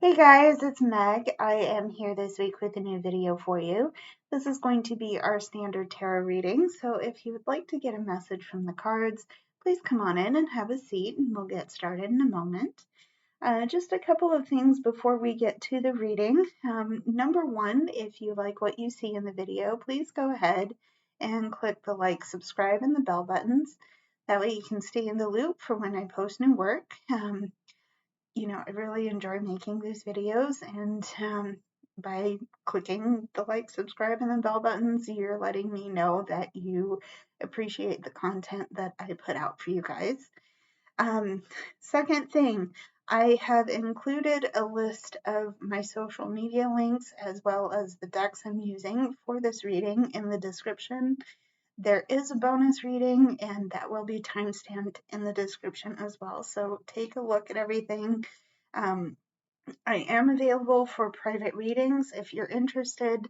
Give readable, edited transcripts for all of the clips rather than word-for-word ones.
Hey guys, it's Meg. I am here this week with a new video for you. This is going to be our standard tarot reading, so if you would like to get a message from the cards, please come on in and have a seat and we'll get started in a moment. Just a couple of things before we get to the reading. Number one, if you like what you see in the video, please go ahead and click the like, subscribe, and the bell buttons. That way you can stay in the loop for when I post new work. I really enjoy making these videos, and by clicking the like, subscribe, and the bell buttons, you're letting me know that you appreciate the content that I put out for you guys. Second thing, I have included a list of my social media links as well as the decks I'm using for this reading in the description. There is a bonus reading, and that will be timestamped in the description as well. So take a look at everything. I am available for private readings if you're interested.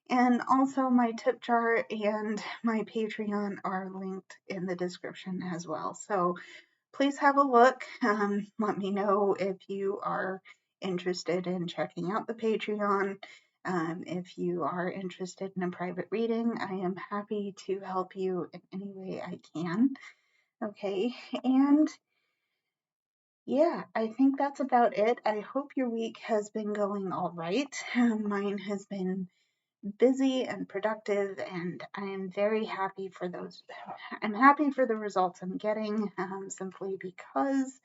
And also my tip jar and my Patreon are linked in the description as well. So please have a look. Let me know if you are interested in checking out the Patreon. If you are interested in a private reading, I am happy to help you in any way I can. Okay, and yeah, I think that's about it. I hope your week has been going all right. Mine has been busy and productive, and I am very happy for those. I'm happy for the results I'm getting, simply because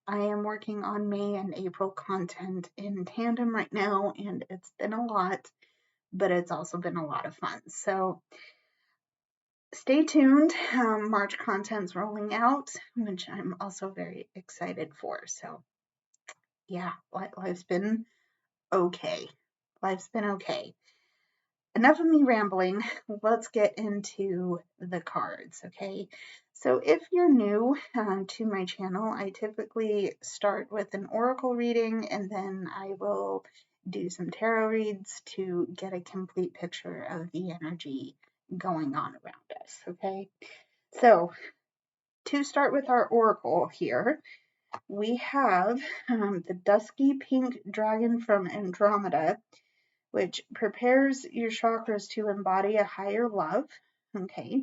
I am working on May and April content in tandem right now, and it's been a lot, but it's also been a lot of fun. So stay tuned. March content's rolling out, which I'm also very excited for. So yeah, life's been okay. Life's been okay. Enough of me rambling. Let's get into the cards, okay? So if you're new to my channel, I typically start with an oracle reading, and then I will do some tarot reads to get a complete picture of the energy going on around us, okay? So to start with our oracle here, we have the dusky pink dragon from Andromeda, which prepares your chakras to embody a higher love. Okay.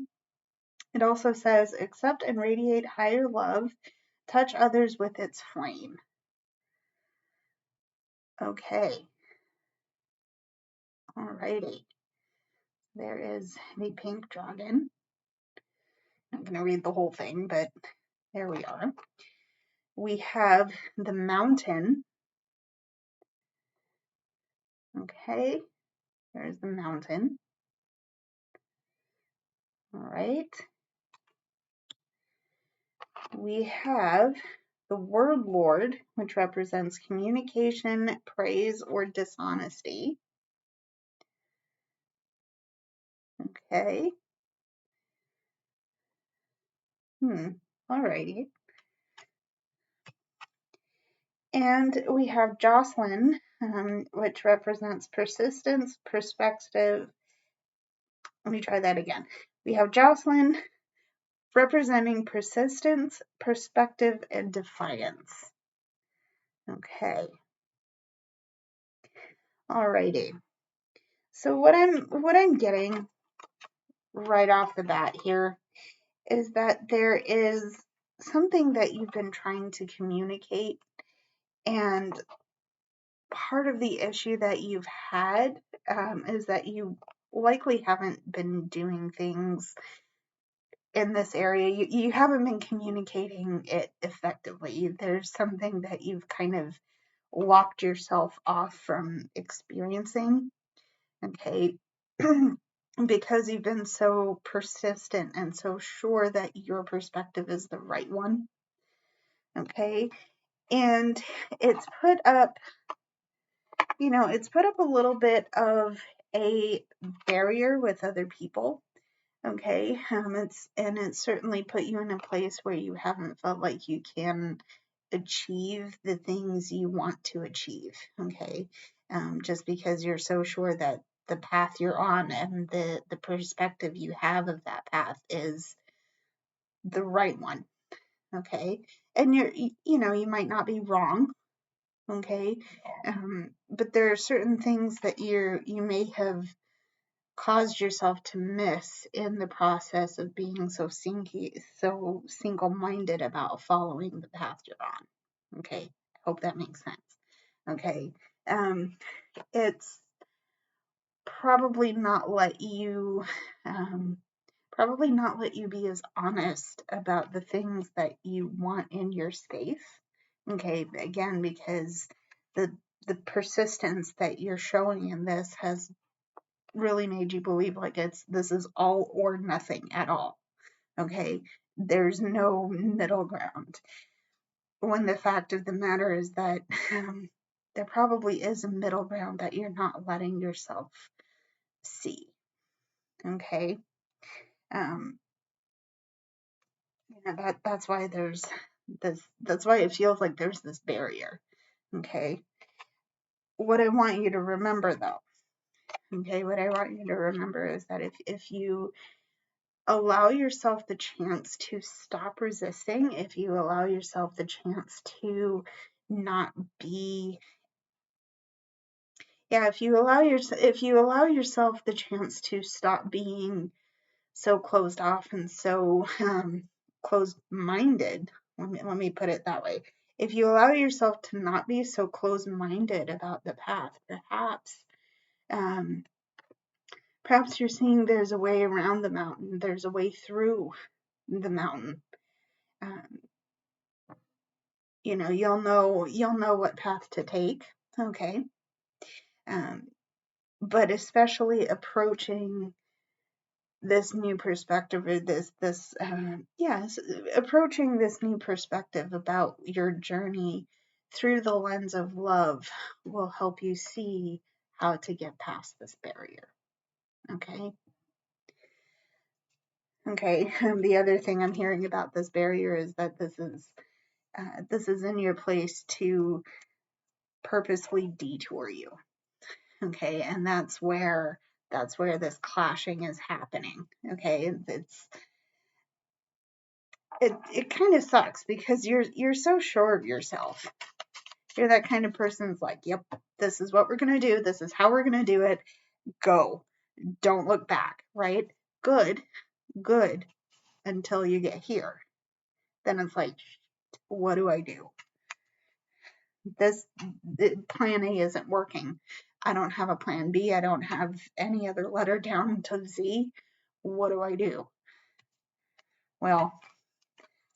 It also says, accept and radiate higher love, touch others with its flame. Okay. Alrighty. There is the pink dragon. I'm not going to read the whole thing, but there we are. We have the mountain. Okay. There's the mountain. All right. We have the word Lord, which represents communication, praise, or dishonesty. Okay. Alrighty. And we have Jocelyn, which represents persistence, perspective. Let me try that again. We have Jocelyn representing persistence, perspective, and defiance. Okay. Alrighty. So what I'm getting right off the bat here is that there is something that you've been trying to communicate, and part of the issue that you've had is that you likely haven't been doing things in this area. You haven't been communicating it effectively. There's something that you've kind of locked yourself off from experiencing, okay? Because you've been so persistent and so sure that your perspective is the right one, okay? And it's put up a little bit of a barrier with other people, okay? It's certainly put you in a place where you haven't felt like you can achieve the things you want to achieve, okay? Just because you're so sure that the path you're on and the perspective you have of that path is the right one, okay? And you might not be wrong, okay? But there are certain things that you may have caused yourself to miss in the process of being so single-minded about following the path you're on. Okay, I hope that makes sense. Okay, it's probably not let you be as honest about the things that you want in your space. Okay, again, because the persistence that you're showing in this has really made you believe like this is all or nothing at all. Okay, there's no middle ground, when the fact of the matter is that there probably is a middle ground that you're not letting yourself see. Okay, that's why there's this, that's why it feels like there's this barrier. Okay, what I want you to remember though, what I want you to remember is that if you allow yourself the chance to stop resisting, if you allow yourself the chance to not be, if you allow yourself the chance to stop being so closed off and so closed-minded, let me put it that way. If you allow yourself to not be so closed-minded about the path, perhaps you're seeing there's a way around the mountain, there's a way through the mountain. You'll know what path to take. Okay, but especially approaching this new perspective, or approaching this new perspective about your journey through the lens of love will help you see how to get past this barrier. Okay. The other thing I'm hearing about this barrier is that this is in your place to purposely detour you. Okay, and that's where this clashing is happening. Okay, it kind of sucks because you're so sure of yourself. You're that kind of person who's like, yep, this is what we're gonna do, this is how we're gonna do it, go, don't look back, right? Good until you get here. Then it's like, what do I do? This plan A isn't working. I don't have a plan B. I don't have any other letter down to Z. What do I do? Well,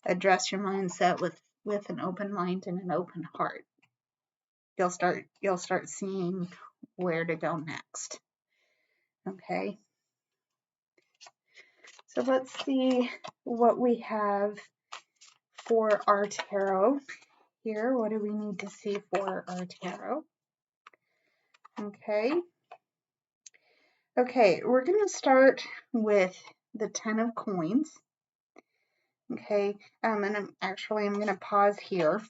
address your mindset with an open mind and an open heart. You'll start seeing where to go next. Okay. So let's see what we have for our tarot here. What do we need to see for our tarot? Okay. Okay, we're going to start with the 10 of coins. Okay, and I'm going to pause here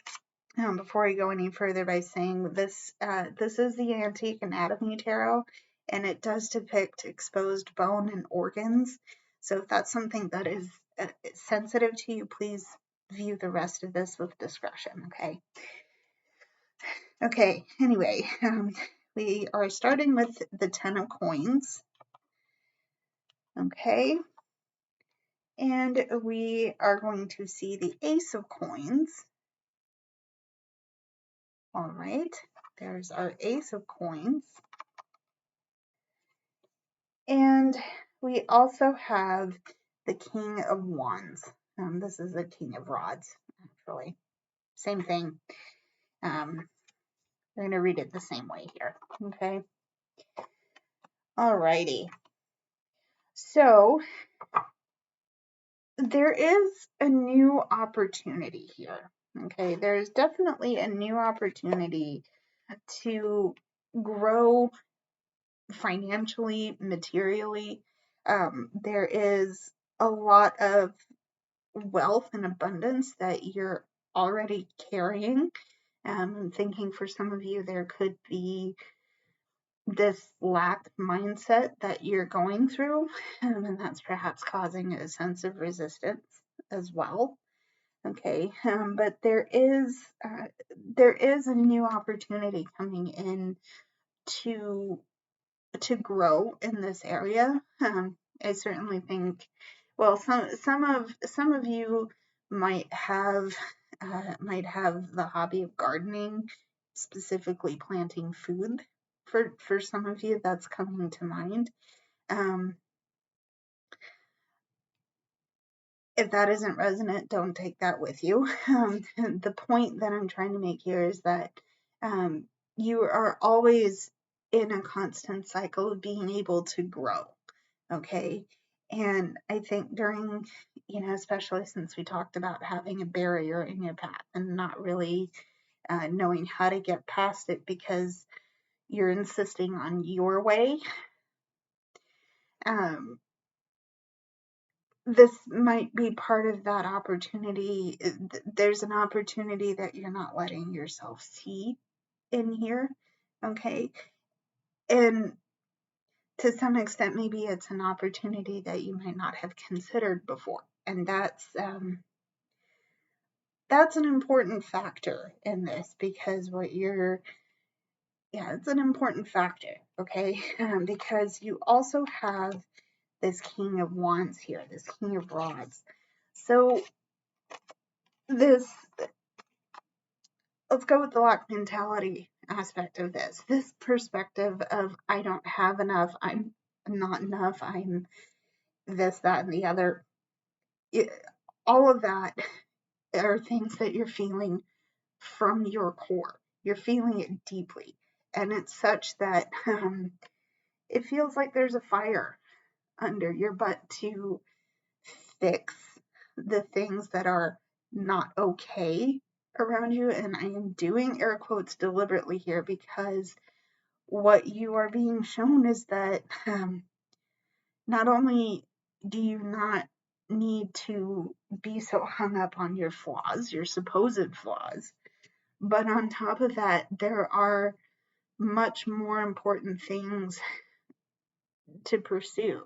before I go any further by saying this is the Antique Anatomy Tarot, and it does depict exposed bone and organs. So if that's something that is sensitive to you, please view the rest of this with discretion. Okay, anyway, we are starting with the 10 of coins. Okay, and we are going to see the Ace of Coins. All right, there's our Ace of Coins. And we also have the King of Wands. This is the King of Rods, actually. Same thing. We're going to read it the same way here. Okay. All righty. So there is a new opportunity here. Okay. There's definitely a new opportunity to grow financially, materially. There is a lot of wealth and abundance that you're already carrying. I'm thinking for some of you, there could be this lack mindset that you're going through, and that's perhaps causing a sense of resistance as well. Okay, but there is a new opportunity coming in to grow in this area. I certainly think, well, some of you might have the hobby of gardening, specifically planting food. For some of you, that's coming to mind. If that isn't resonant, don't take that with you. The point that I'm trying to make here is that you are always in a constant cycle of being able to grow. Okay. And I think during, especially since we talked about having a barrier in your path and not really knowing how to get past it because you're insisting on your way, this might be part of that opportunity. There's an opportunity that you're not letting yourself see in here. Okay. And to some extent, maybe it's an opportunity that you might not have considered before. And that's an important factor in this, because it's an important factor. Okay. Because you also have this King of Wands here, this King of Rods. So let's go with the lack mentality aspect of this. This perspective of I don't have enough, I'm not enough, I'm this, that, and the other. All of that are things that you're feeling from your core. You're feeling it deeply. And it's such that it feels like there's a fire under your butt to fix the things that are not okay around you. And I am doing air quotes deliberately here, because what you are being shown is that not only do you not need to be so hung up on your flaws, your supposed flaws, but on top of that, there are much more important things to pursue,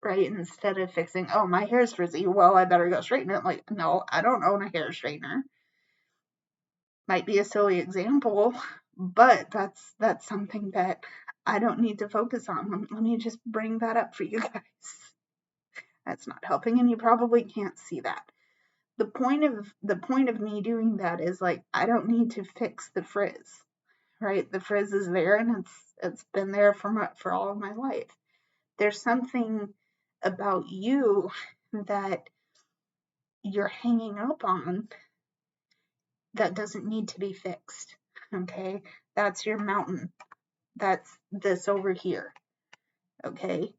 right? Instead of fixing, oh, my hair's frizzy, well, I better go straighten it. Like, no, I don't own a hair straightener. Might be a silly example, but that's something that I don't need to focus on. Let me just bring that up for you guys. That's not helping, and you probably can't see that. The point of me doing that is, like, I don't need to fix the frizz, right? The frizz is there, and it's been there for all of my life. There's something about you that you're hanging up on that doesn't need to be fixed. Okay, that's your mountain. That's this over here. Okay,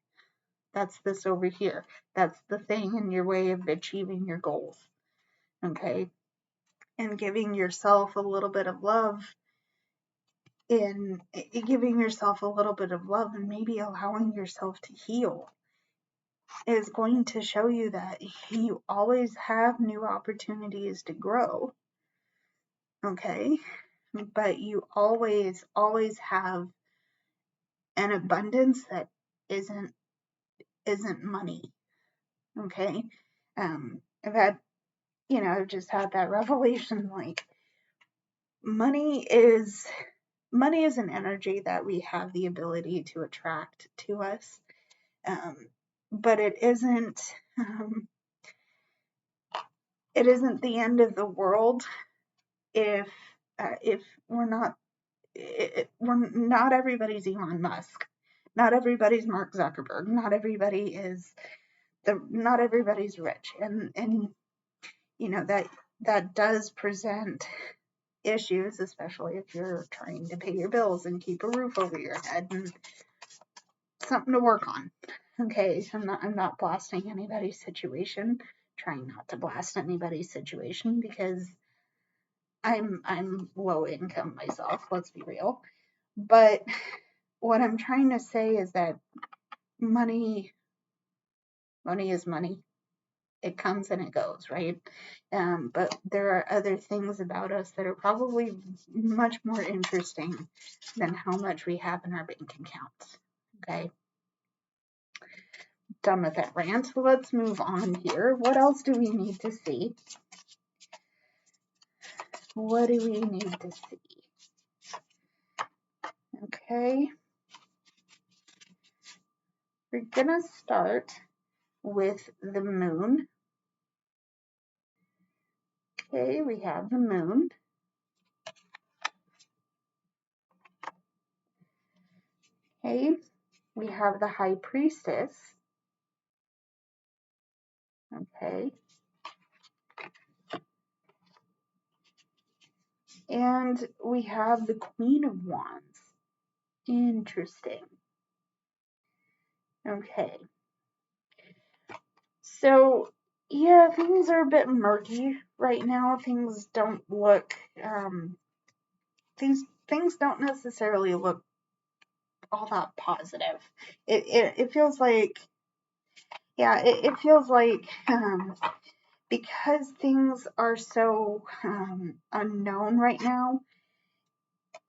that's this over here. That's the thing in your way of achieving your goals. Okay, and giving yourself a little bit of love, and maybe allowing yourself to heal is going to show you that you always have new opportunities to grow. Okay, but you always have an abundance that isn't money. Okay, I've just had that revelation, like, money is an energy that we have the ability to attract to us, but it isn't the end of the world if we're not everybody's Elon Musk, not everybody's Mark Zuckerberg, not everybody's rich, and that does present issues, especially if you're trying to pay your bills and keep a roof over your head, and something to work on. Okay, I'm not blasting anybody's situation, trying not to blast anybody's situation, because I'm low income myself, let's be real. But what I'm trying to say is that money is money. It comes and it goes, right? But there are other things about us that are probably much more interesting than how much we have in our bank accounts. Okay. Done with that rant. Let's move on here. What else do we need to see? What do we need to see? Okay. We're gonna start with the moon. Okay, we have the moon. Okay, we have the high priestess. Okay. And we have the Queen of Wands. Interesting. Okay. So, yeah, things are a bit murky right now. Things don't look, things don't necessarily look all that positive. It feels like, yeah, it feels like, because things are so unknown right now,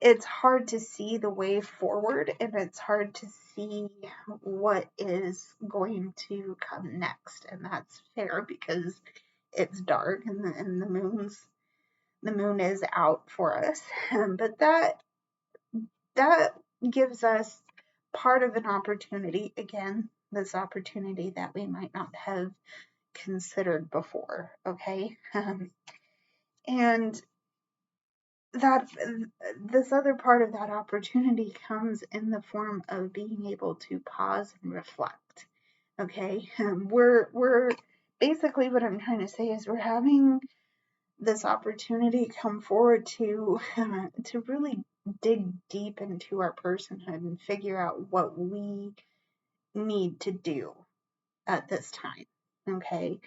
it's hard to see the way forward, and it's hard to see what is going to come next. And that's fair because it's dark and the moon is out for us. But that gives us part of an opportunity, again, this opportunity that we might not have considered before. Okay. And that this other part of that opportunity comes in the form of being able to pause and reflect. Okay. We're basically, what I'm trying to say is we're having this opportunity come forward to really dig deep into our personhood and figure out what we need to do at this time. Okay.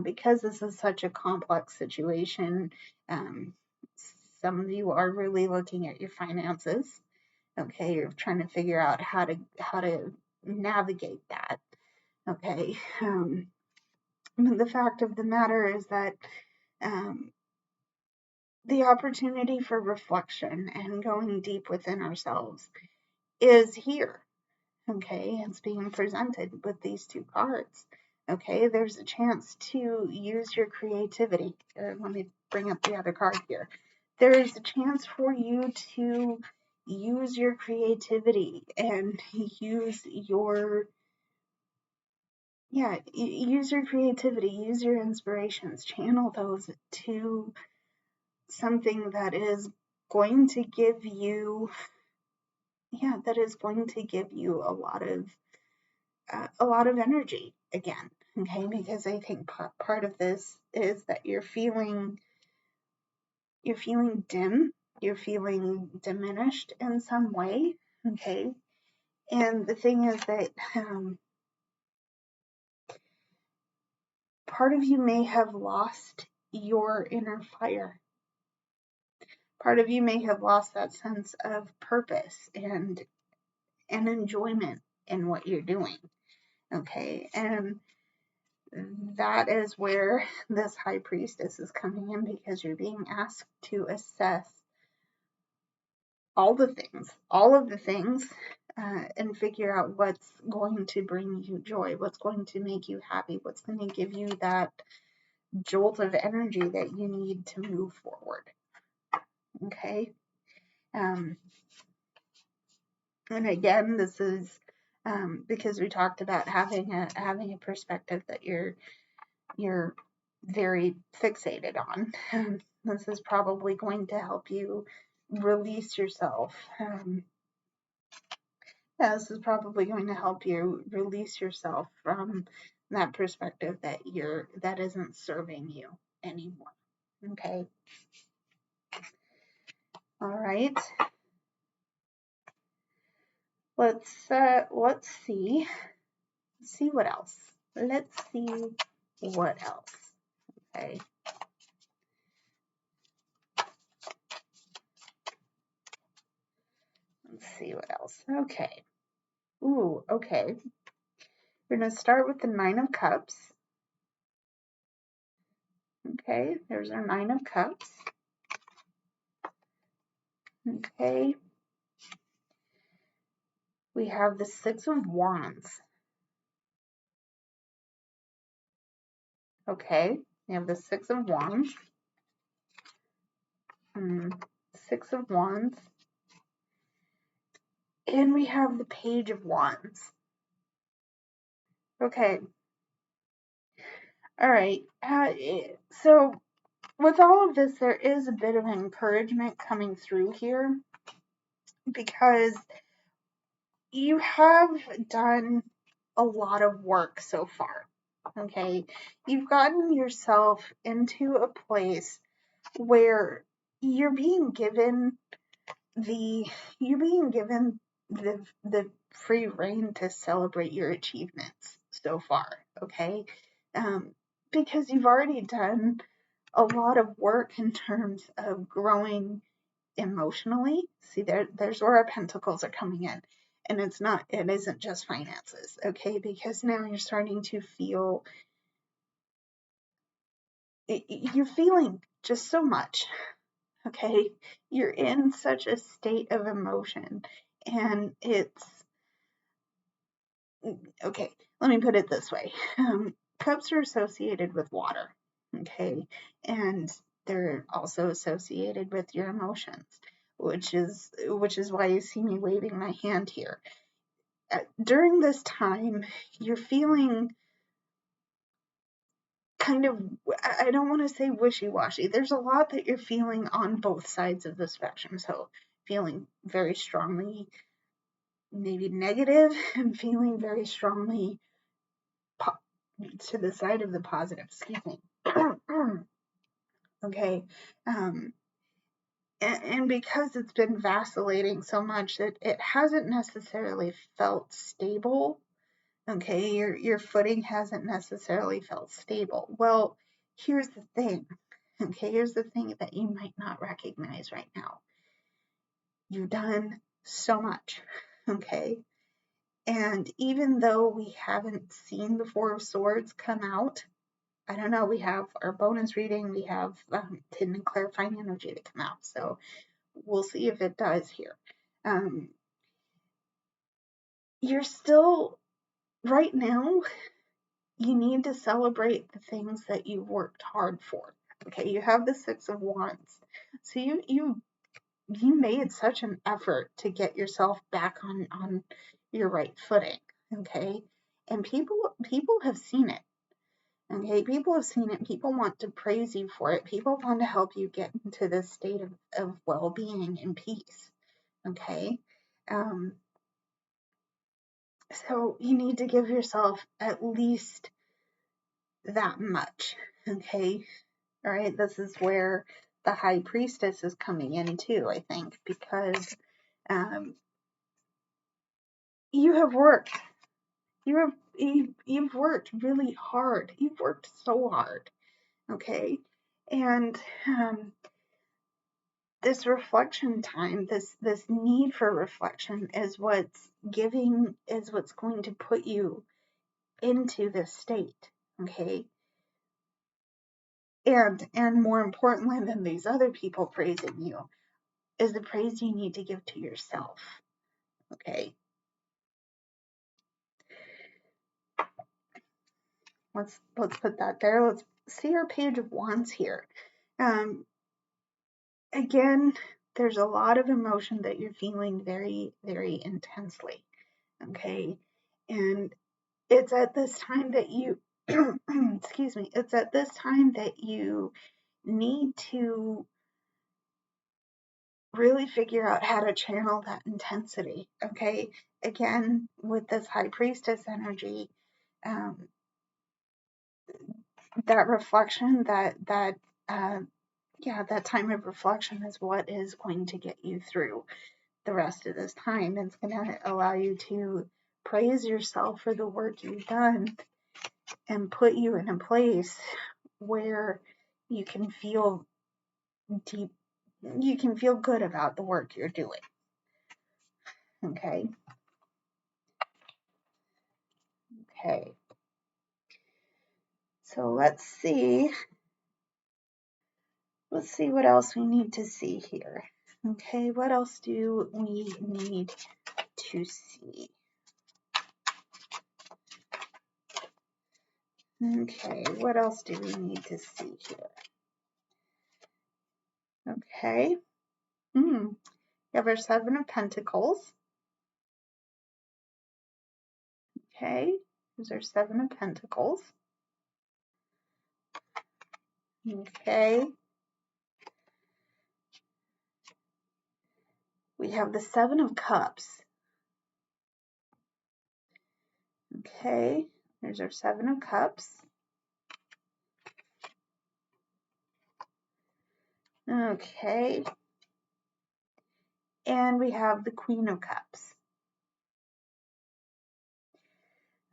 Because this is such a complex situation, some of you are really looking at your finances. Okay, you're trying to figure out how to navigate that. Okay. The fact of the matter is that the opportunity for reflection and going deep within ourselves is here. Okay, it's being presented with these two cards. Okay, there's a chance to use your creativity. Let me bring up the other card here. There is a chance for you to use your creativity and use your creativity, use your inspirations, channel those to something that is going to give you a lot of energy again. Okay, because I think part of this is that you're feeling dim, you're feeling diminished in some way. Okay, and the thing is that part of you may have lost your inner fire. Part of you may have lost that sense of purpose and enjoyment in what you're doing. Okay, and that is where this high priestess is coming in, because you're being asked to assess all of the things, and figure out what's going to bring you joy, what's going to make you happy, what's going to give you that jolt of energy that you need to move forward. Okay. And again, this is because we talked about having a perspective that you're very fixated on. This is probably going to help you release yourself. This is probably going to help you release yourself from that perspective that isn't serving you anymore. Okay. All right. Let's see. See what else. Let's see what else. Okay. Let's see what else. Okay. Ooh, okay. We're going to start with the Nine of Cups. Okay, there's our Nine of Cups. Okay. We have the Six of Wands. Okay, we have the Six of Wands. Six of Wands. And we have the Page of Wands. Okay. All right. So with all of this, there is a bit of encouragement coming through here because you have done a lot of work so far. Okay. You've gotten yourself into a place where you're being given the the free reign to celebrate your achievements so far, okay? Because you've already done a lot of work in terms of growing emotionally. See, there's where our pentacles are coming in. And it isn't just finances, okay? Because now you're starting to feel, you're feeling just so much, okay? You're in such a state of emotion. And it's, okay, let me put it this way. Cups are associated with water, okay? And they're also associated with your emotions, which is why you see me waving my hand here. During this time, you're feeling kind of, I don't want to say wishy-washy. There's a lot that you're feeling on both sides of the spectrum. So feeling very strongly maybe negative and feeling very strongly to the side of the positive, excuse me. Okay. And because it's been vacillating so much that it hasn't necessarily felt stable. Okay, your footing hasn't necessarily felt stable. Well, here's the thing. Okay, here's the thing that you might not recognize right now. You've done so much. Okay. And even though we haven't seen the Four of Swords come out, I don't know, we have our bonus reading, we have hidden and clarifying energy to come out. So we'll see if it does here. You're still, right now, you need to celebrate the things that you worked hard for. Okay, you have the Six of Wands. So you made such an effort to get yourself back on your right footing. Okay, and people have seen it. Okay, people have seen it. People want to praise you for it. People want to help you get into this state of well-being and peace. Okay, so you need to give yourself at least that much. Okay, all right. This is where the High Priestess is coming in too, I think, because you have worked. You've worked really hard. You've worked so hard. Okay, and this reflection time, this need for reflection is what's going to put you into this state. Okay, and more importantly than these other people praising you is the praise you need to give to yourself. Okay, let's put that there. Let's see our Page of Wands here. Again, there's a lot of emotion that you're feeling very, very intensely. Okay, and it's at this time that you excuse me, it's at this time that you need to really figure out how to channel that intensity. Okay, again, with this High Priestess energy, that reflection, that time of reflection is what is going to get you through the rest of this time. It's going to allow you to praise yourself for the work you've done and put you in a place where you can feel deep, you can feel good about the work you're doing. Okay. Okay. So let's see what else we need to see here. Okay, what else do we need to see? Okay, what else do we need to see here? Okay. You have our Seven of Pentacles. Okay. Here's our Seven of Pentacles. Okay. We have the Seven of Cups. Okay. There's our Seven of Cups. Okay. And we have the Queen of Cups.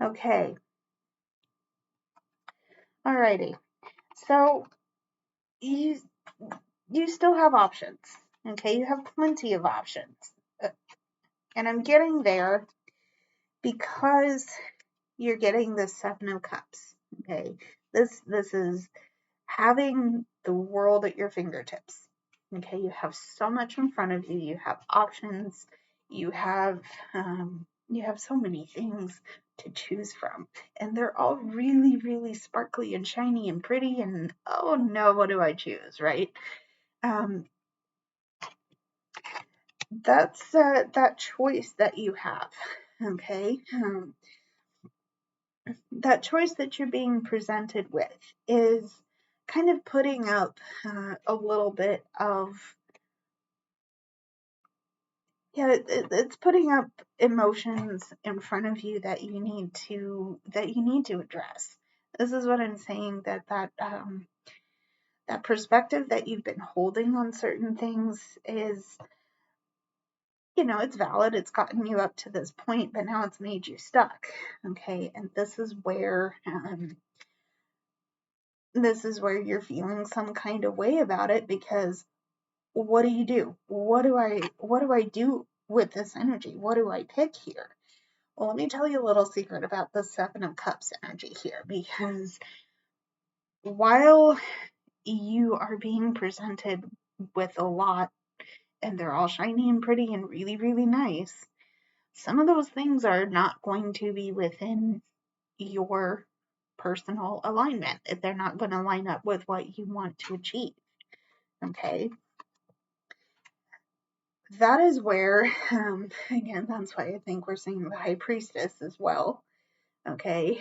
Okay. Alrighty. So you still have options. Okay, you have plenty of options. And I'm getting there because you're getting the Seven of Cups. Okay. This is having the world at your fingertips. Okay, you have so much in front of you. You have options. You have so many things to choose from, and they're all really, really sparkly and shiny and pretty. And oh no, what do I choose, right? That's that choice that you have. Okay, that choice that you're being presented with is kind of putting up a little bit of it's putting up emotions in front of you that you need to address. This is what I'm saying, that perspective that you've been holding on certain things is, it's valid. It's gotten you up to this point, but now it's made you stuck. Okay, and this is where you're feeling some kind of way about it, because what do you do? What do I do with this energy? What do I pick here? Well, let me tell you a little secret about the Seven of Cups energy here, because while you are being presented with a lot, and they're all shiny and pretty and really, really nice, some of those things are not going to be within your personal alignment. They're not going to line up with what you want to achieve. Okay. That is where, again, that's why I think we're seeing the High Priestess as well. Okay.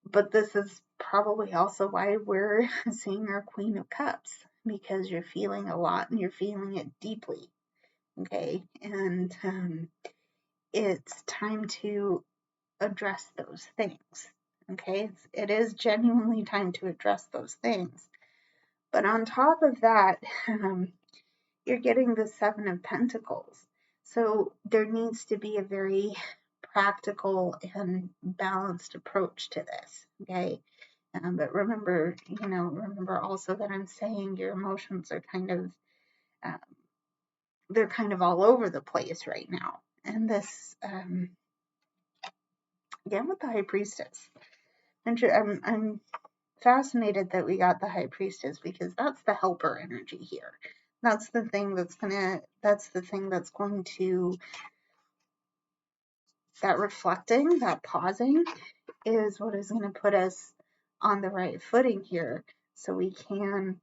But this is probably also why we're seeing our Queen of Cups, because you're feeling a lot and you're feeling it deeply. Okay. And it's time to address those things. Okay. It is genuinely time to address those things. But on top of that, you're getting the Seven of Pentacles. So there needs to be a very practical and balanced approach to this. Okay. But remember also that I'm saying your emotions are they're kind of all over the place right now. And this, again, with the High Priestess, I'm fascinated that we got the High Priestess, because that's the helper energy here. That's the thing that's going to, that reflecting, that pausing is what is going to put us on the right footing here, so we can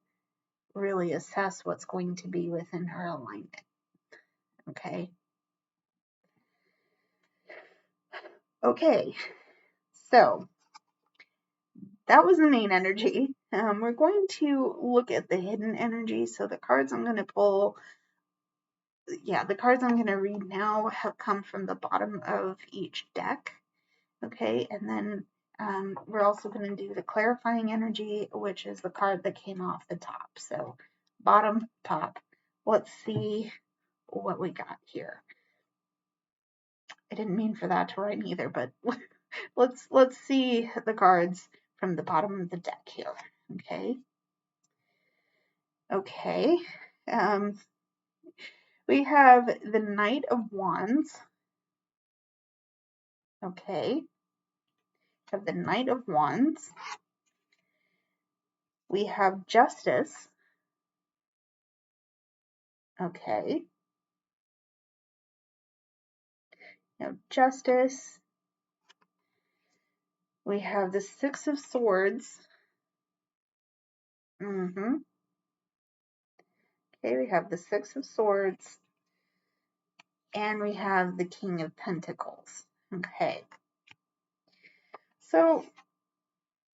really assess what's going to be within our alignment. Okay. Okay. So that was the main energy. We're going to look at the hidden energy. So the cards I'm going to pull, the cards I'm going to read now have come from the bottom of each deck. Okay. And then we're also going to do the clarifying energy, which is the card that came off the top. So bottom, top. Let's see what we got here. I didn't mean for that to rhyme either, but let's see the cards from the bottom of the deck here. Okay. We have the Knight of Wands. Okay. We have the Knight of Wands. We have Justice. Okay. Now Justice. We have the Six of Swords. Okay, we have the Six of Swords, and we have the King of Pentacles. Okay. So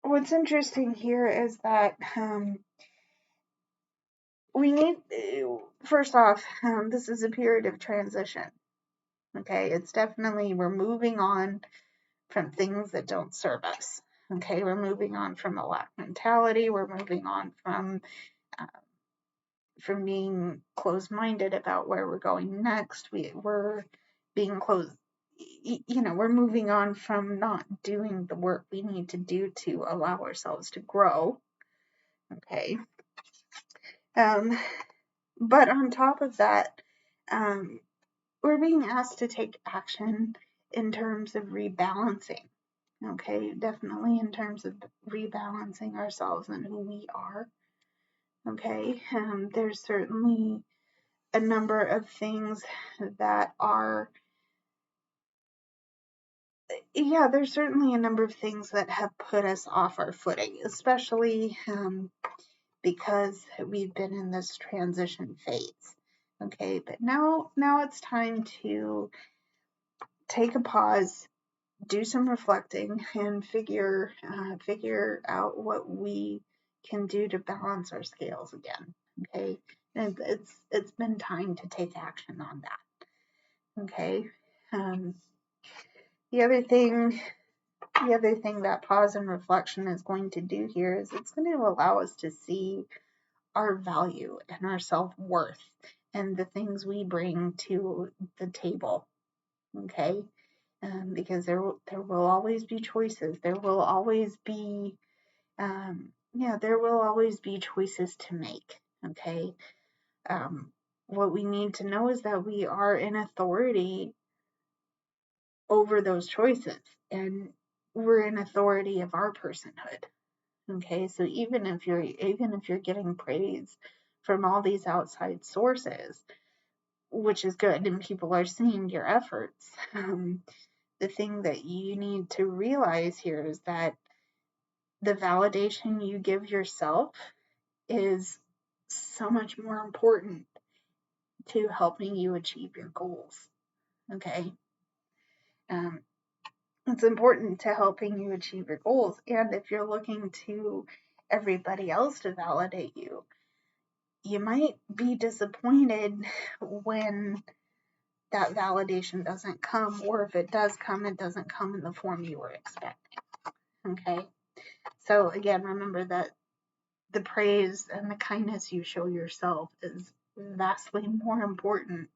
what's interesting here is that we need, first off, this is a period of transition. Okay, it's definitely, we're moving on from things that don't serve us. Okay, we're moving on from a lack mentality. We're moving on from being closed-minded about where we're going next. We're being closed. We're moving on from not doing the work we need to do to allow ourselves to grow. Okay. But on top of that, we're being asked to take action in terms of rebalancing. Okay, definitely in terms of rebalancing ourselves and who we are. Okay, there's certainly a number of things that are, there's certainly a number of things that have put us off our footing, especially because we've been in this transition phase. Okay, but now it's time to take a pause, do some reflecting, and figure out what we can do to balance our scales again. Okay, and it's been time to take action on that. Okay, the other thing that pause and reflection is going to do here is it's going to allow us to see our value and our self-worth and the things we bring to the table. Okay, because there will always be choices. There will always be choices to make. Okay, what we need to know is that we are in authority over those choices, and we're in authority of our personhood. Okay, so even if you're getting praise from all these outside sources, which is good, and people are seeing your efforts, the thing that you need to realize here is that the validation you give yourself is so much more important to helping you achieve your goals. Okay, it's important to helping you achieve your goals. And if you're looking to everybody else to validate you, you might be disappointed when that validation doesn't come, or if it does come, it doesn't come in the form you were expecting. Okay, so again, remember that the praise and the kindness you show yourself is vastly more important.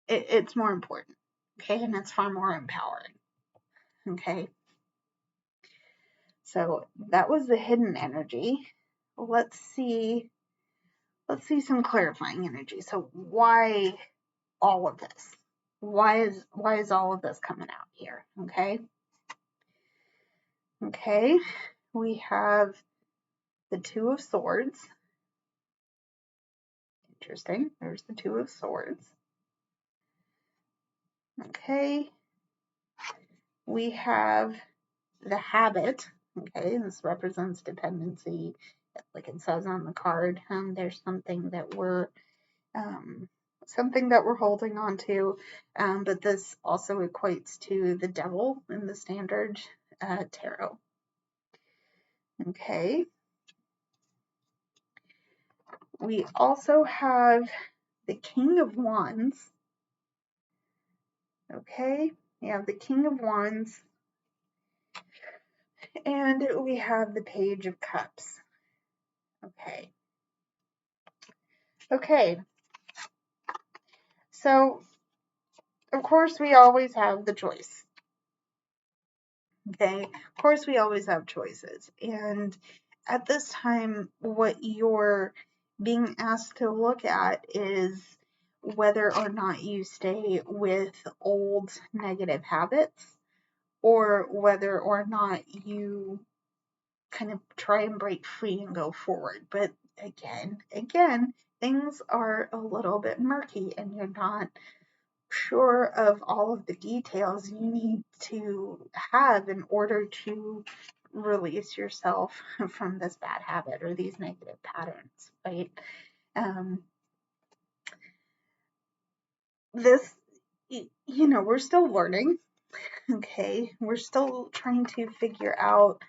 It's more important. Okay, and it's far more empowering. Okay, so that was the hidden energy. Let's see some clarifying energy. So why all of this? Why is all of this coming out here? Okay, we have the Two of Swords. Interesting. There's the Two of Swords. Okay, we have the Habit. Okay, this represents dependency, like it says on the card. There's something that we're holding on to, but this also equates to the Devil in the standard tarot. Okay, we also have the King of Wands. Okay, we have the King of Wands, and we have the Page of Cups. Okay, so of course we always have the choice. Okay, of course we always have choices, and at this time what you're being asked to look at is whether or not you stay with old negative habits, or whether or not you kind of try and break free and go forward. But again, things are a little bit murky, and you're not sure of all of the details you need to have in order to release yourself from this bad habit or these negative patterns, right? Um, this, we're still learning, okay? We're still trying to figure out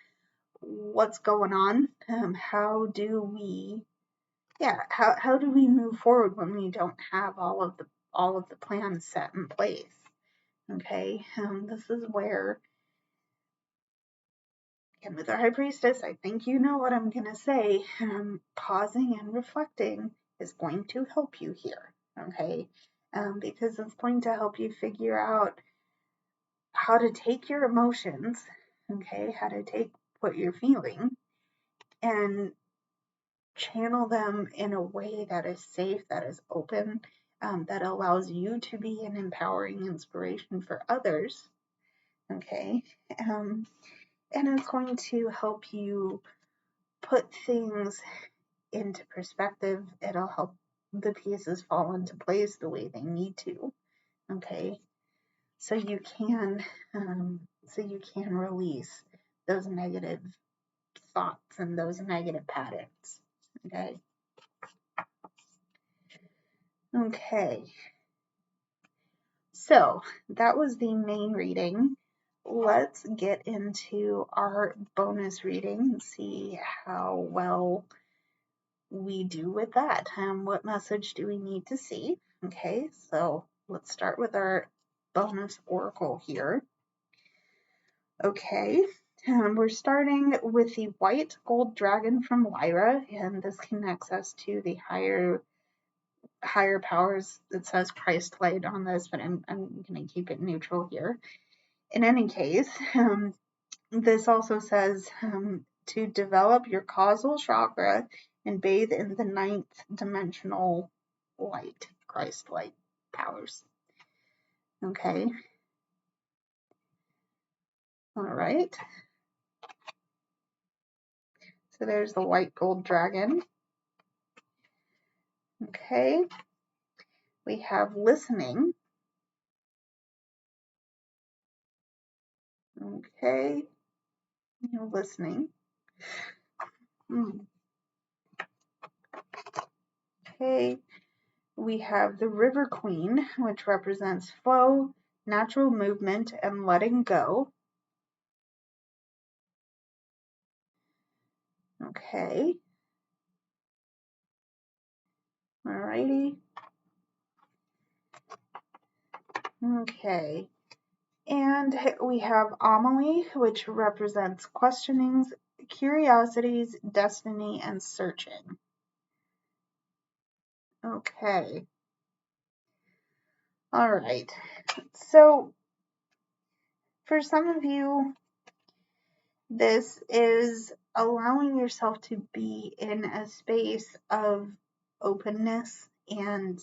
what's going on. How do we, how do we move forward when we don't have all of the plans set in place? Okay, this is where, and with our high priestess, I think you know what I'm gonna say. Pausing and reflecting is going to help you here, okay? Because it's going to help you figure out how to take your emotions, okay, how to take what you're feeling and channel them in a way that is safe, that is open, that allows you to be an empowering inspiration for others, okay? Um, and it's going to help you put things into perspective. It'll help the pieces fall into place the way they need to, okay? So you can, release those negative thoughts and those negative patterns, okay? Okay. So that was the main reading. Let's get into our bonus reading and see how well we do with that. What message do we need to see? Okay, so let's start with our bonus oracle here. Okay, we're starting with the white gold dragon from Lyra, and this connects us to the higher powers. It says Christ light on this, but I'm going to keep it neutral here. In any case, this also says to develop your causal chakra and bathe in the 9th dimensional light, Christ light powers. Okay. All right. So there's the white gold dragon. Okay. We have listening. Okay. Listening. Okay. We have the River Queen, which represents flow, natural movement, and letting go. Okay. Alrighty. Okay. And we have Amelie, which represents questionings, curiosities, destiny, and searching. Okay. All right. So for some of you, this is allowing yourself to be in a space of openness and,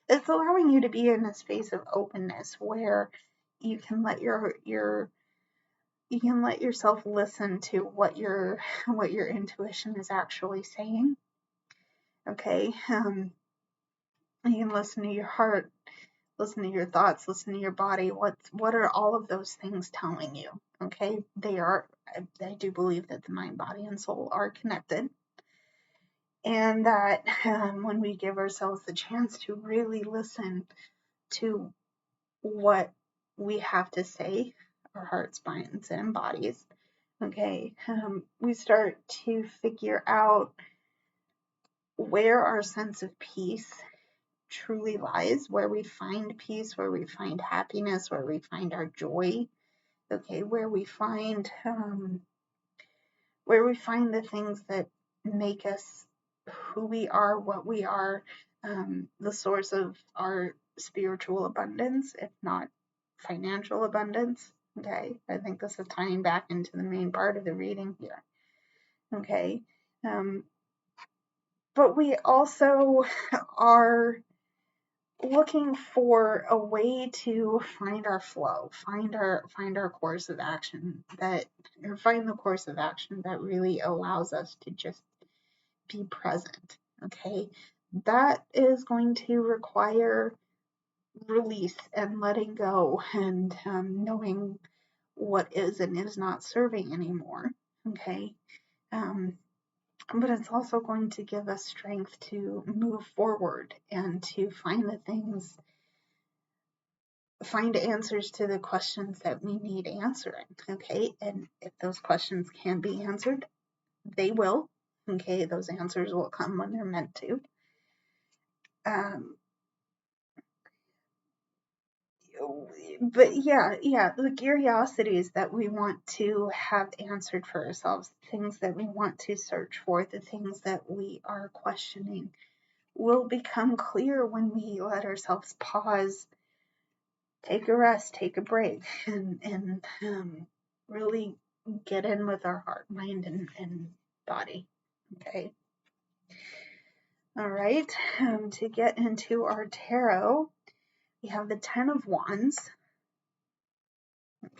it's allowing you to be in a space of openness where you can let yourself listen to what your intuition is actually saying. Okay. You can listen to your heart, listen to your thoughts, listen to your body. What are all of those things telling you? Okay. I do believe that the mind, body, and soul are connected. And that when we give ourselves the chance to really listen to what we have to say, our hearts, minds, and bodies, okay, we start to figure out where our sense of peace truly lies, where we find peace, where we find happiness, where we find our joy, okay, where we find the things that make us who we are, what we are, the source of our spiritual abundance, if not financial abundance. Okay, I think this is tying back into the main part of the reading here. Okay, but we also are looking for a way to find our flow, find our course of action find the course of action that really allows us to just be present. Okay, that is going to require release and letting go and knowing what is and is not serving anymore. Okay, but it's also going to give us strength to move forward and to find answers to the questions that we need answering. Okay, and if those questions can be answered, they will. Okay, those answers will come when they're meant to. But yeah, the curiosities that we want to have answered for ourselves, things that we want to search for, the things that we are questioning, will become clear when we let ourselves pause, take a rest, take a break, and really get in with our heart, mind, and body. Okay. All right. To get into our tarot, we have the Ten of Wands.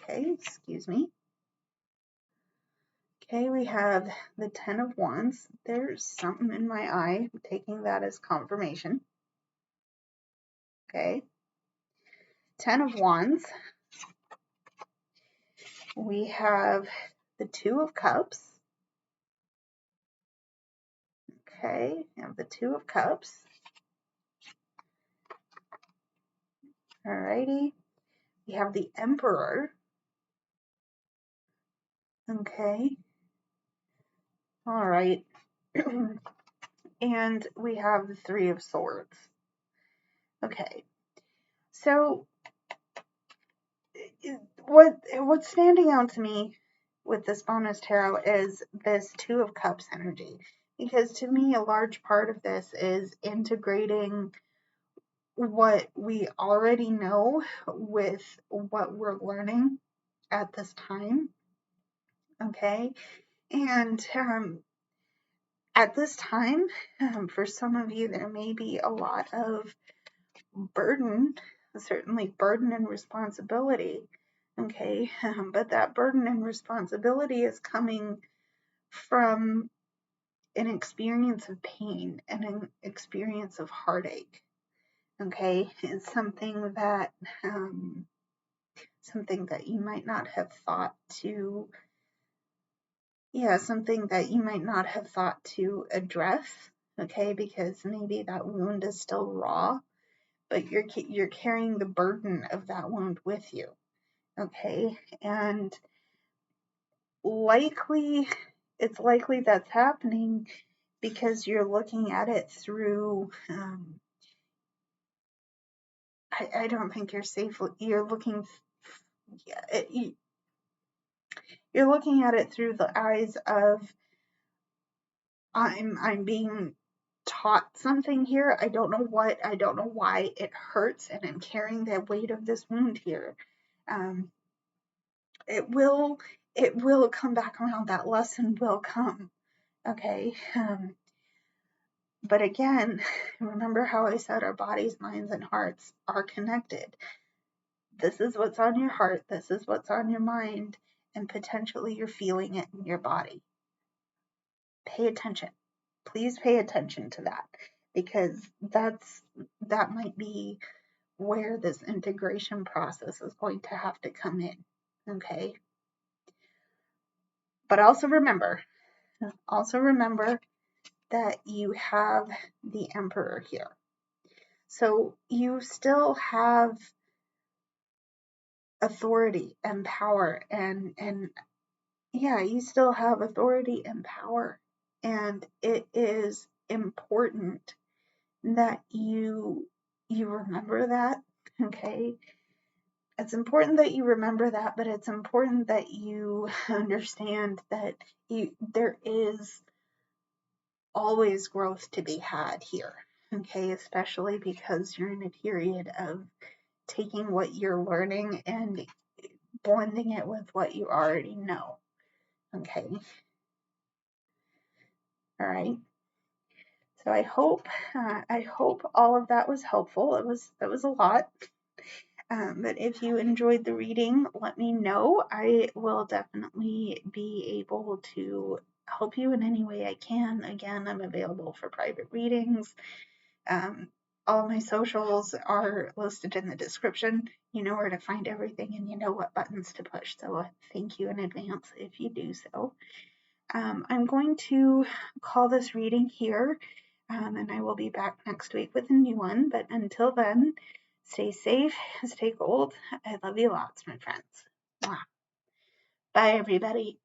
Okay, excuse me. Okay, we have the Ten of Wands. There's something in my eye. I'm taking that as confirmation. Okay. Ten of Wands. We have the Two of Cups. Okay, we have the Two of Cups. Alrighty. We have the Emperor. Okay. All right. And we have the Three of Swords. Okay. So what's standing out to me with this bonus tarot is this Two of Cups energy. Because to me, a large part of this is integrating what we already know with what we're learning at this time. Okay. And at this time, for some of you, there may be a lot of burden, certainly burden and responsibility. Okay. But that burden and responsibility is coming from an experience of pain and an experience of heartache. Okay. It's something that you might not have thought to address, okay, because maybe that wound is still raw, but you're carrying the burden of that wound with you, okay, and it's likely that's happening because you're looking at it through I don't think you're safe. You're looking at it through the eyes of I'm being taught something here. I don't know why it hurts, and I'm carrying the weight of this wound here. It will come back around. That lesson will come. Okay. But again, remember how I said our bodies, minds, and hearts are connected. This is what's on your heart. This is what's on your mind, and potentially you're feeling it in your body. Pay attention. Please pay attention to that, because that might be where this integration process is going to have to come in. Okay. But also remember that you have the Emperor here. So you still have authority and power and yeah, you still have authority and power. And it is important that you remember that, okay? It's important that you remember that, but it's important that you understand that there is always growth to be had here, okay? Especially because you're in a period of taking what you're learning and blending it with what you already know, okay? All right. So I hope all of that was helpful. That was a lot. But if you enjoyed the reading, let me know. I will definitely be able to help you in any way I can. Again, I'm available for private readings. All my socials are listed in the description. You know where to find everything, and you know what buttons to push. So thank you in advance if you do so. I'm going to call this reading here, and I will be back next week with a new one. But until then, stay safe, stay gold. I love you lots, my friends. Mwah. Bye, everybody.